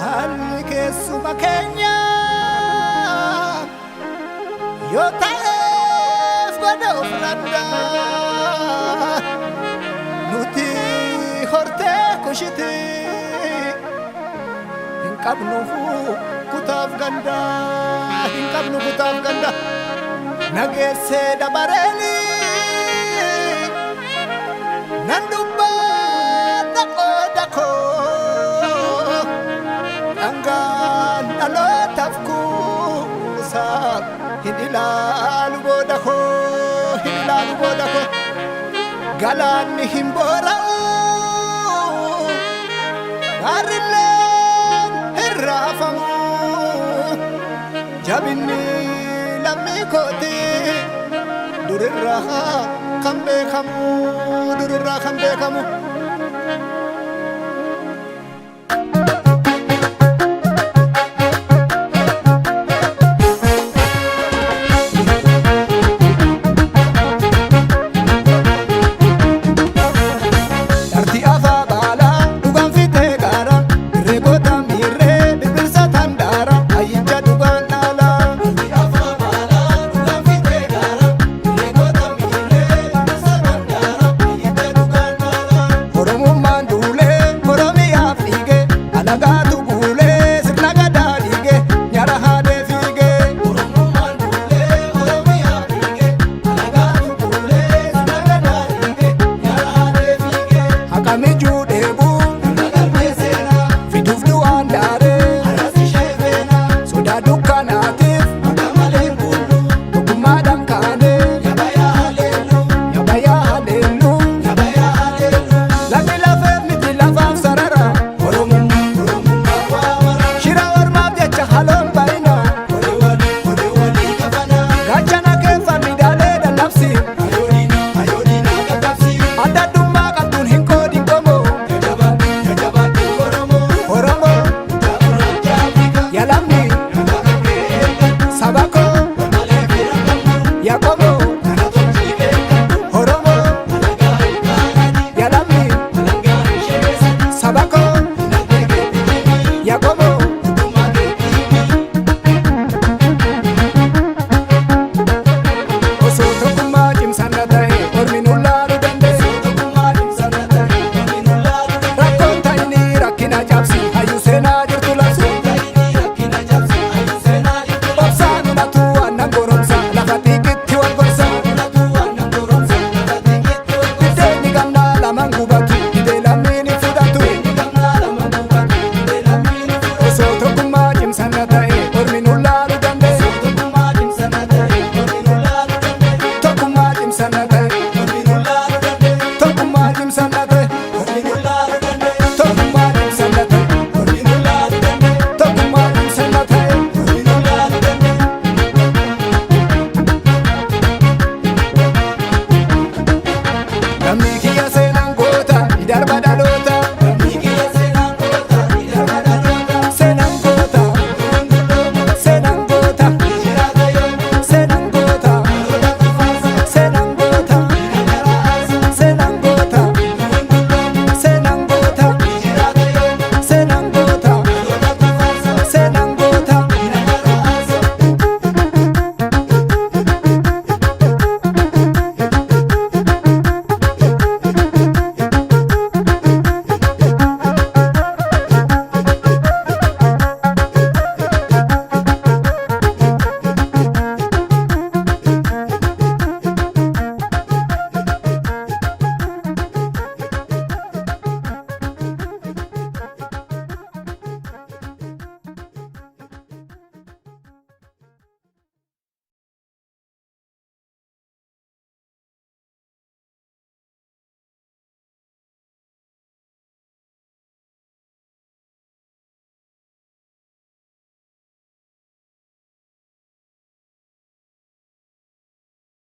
Haalli keessuma keenya yoo ta'eef godhe of raddaa nuti hortee kushiti hin qabnu kutaaf gandaa hin qabnu kutaaf gandaa nageessee dabareeni nan dubbadha qooda koo dhangaan dhalootaaf kuusaa hin ilaalu booda koo hin ilaalu booda koo galaanni hin boora'u gaarrilleen hin raafamu jabinni lammii kooti durirraa kan beekamu durirraa kan beekamu